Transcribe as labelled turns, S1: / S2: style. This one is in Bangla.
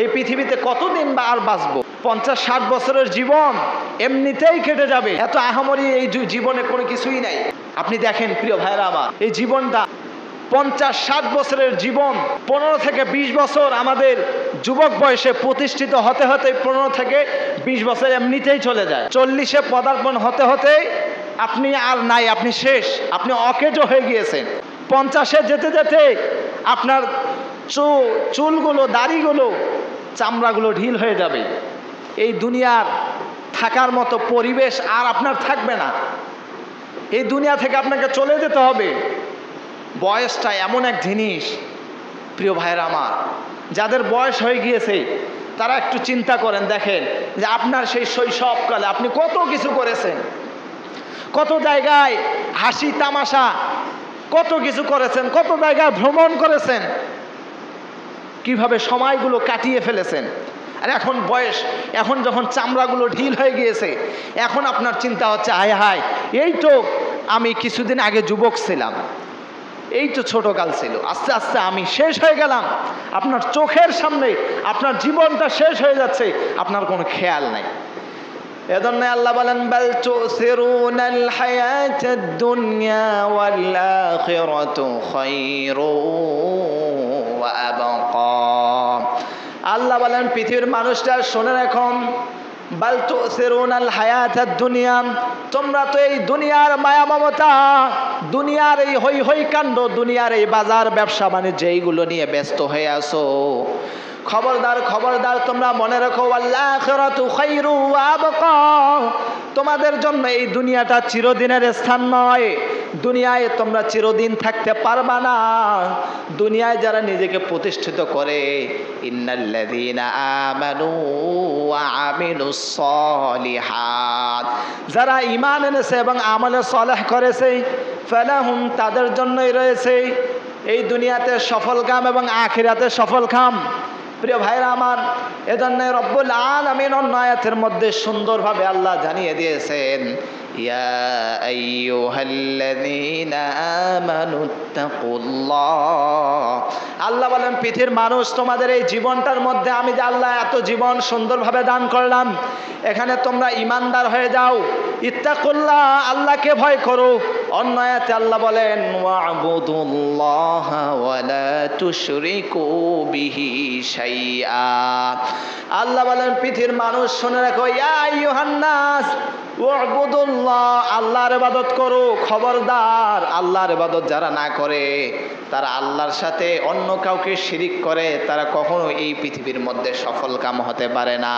S1: এই পৃথিবীতে কতদিন বা আর বাঁচবো? 50-60 বছরের জীবন এমনিতেই কেটে যাবে। এত আহামরি এই জীবনে কোনো কিছুই নাই। আপনি দেখেন প্রিয় ভাইরা আমার, এই জীবনটা 50-60 বছরের জীবন, 15 থেকে 20 বছর আমাদের যুবক বয়সে প্রতিষ্ঠিত হতে হতে 15 থেকে 20 বছর এমনিতেই চলে যায়। 40-এ পদার্পণ হতে হতে আপনি আর নাই, আপনি শেষ, আপনি অকেজো হয়ে গিয়েছেন। 50-এ যেতে যেতে আপনার চুলগুলো, দাড়িগুলো, চামড়াগুলো ঢিল হয়ে যাবে। এই দুনিয়ার থাকার মতো পরিবেশ আর আপনার থাকবে না। এই দুনিয়া থেকে আপনাকে চলে যেতে হবে। বয়সটা এমন এক জিনিস প্রিয় ভাইরা আমার, যাদের বয়স হয়ে গিয়েছে তারা একটু চিন্তা করেন, দেখেন যে আপনার সেই শৈশবকালে আপনি কত কিছু করেছেন, কত জায়গায় হাসি তামাশা, কত কিছু করেছেন, কত জায়গায় ভ্রমণ করেছেন, কিভাবে সময়গুলো কাটিয়ে ফেলেছেন। আর এখন বয়স, এখন যখন চামড়াগুলো ঢিল হয়ে গিয়েছে, এখন আপনার চিন্তা হচ্ছে, হায় হায়, এই তো আমি কিছুদিন আগে যুবক ছিলাম, এই তো ছোটকাল ছিল, আস্তে আস্তে আমি শেষ হয়ে গেলাম। আপনার চোখের সামনে আপনার জীবনটা শেষ হয়ে যাচ্ছে, আপনার কোনো খেয়াল নাই। এজন্য আল্লাহ বলেন, বাল তুসিরুনাল হায়াতাদ দুনিয়া ওয়াল আখিরাতু খায়রুন ওয়া আবকা। আল্লাহ বলেন, পৃথিবীর মানুষটা শোনে এখন, বাল তুসিরুনাল হায়াতাদ দুনিয়া, তোমরা তো এই দুনিয়ার মায়া মমতা, দুনিয়ার এই হই হই কাণ্ড, দুনিয়ার এই বাজার ব্যবসা বাণিজ্য এইগুলো নিয়ে ব্যস্ত হয়ে আছো। খবরদার খবরদার, তোমরা মনে রাখো, ওয়াল আখিরাতু খায়রু ওয়া আবকা, তোমাদের জন্য এই দুনিয়াটা চিরদিনের স্থান নয়। দুনিয়ায় তোমরা চিরদিন থাকতে পারবা না। দুনিয়ায় যারা নিজেকে প্রতিষ্ঠিত করে, ইন্নাল্লাযীনা আমানু ওয়া আমিলুস সলিহাত, যারা ঈমান এনেছে এবং আমলে সালেহ করেছে, ফালাহুম, তাদের জন্যই রয়েছে এই দুনিয়াতে সফলকাম এবং আখিরাতে সফলকাম। প্রিয় ভাইরা আমার, এজন্য রব্বুল আলামিন অন্য আয়াতের মধ্যে সুন্দরভাবে আল্লাহ জানিয়ে দিয়েছেন, ইয়া আইয়ুহাল্লাযীনা আমানুত্তাকুল্লাহ। আল্লাহ বলেন, পৃথিবীর মানুষ, তোমাদের এই জীবনটার মধ্যে আমি যে আল্লাহ এত জীবন সুন্দরভাবে দান করলাম, এখানে তোমরা ঈমানদার হয়ে যাও, ইত্তাকুল্লাহ, আল্লাহকে ভয় করো। অন্য আয়াতে আল্লাহ বলেন, ওয়া'বুদুল্লাহা ওয়া লা তুশরিকু বিহি শাইআ। আল্লাহ বলেন, পৃথিবীর মানুষ শুনে রাখো, ইয়া আইয়ুহান নাস ওয়া'বুদুল্লাহ, আল্লাহর ইবাদত করো। খবরদার, আল্লাহর ইবাদত যারা না করে, তারা আল্লাহর সাথে অন্য কাউকে শিরিক করে, তারা কখনো এই পৃথিবীর মধ্যে সফলকাম হতে পারে না।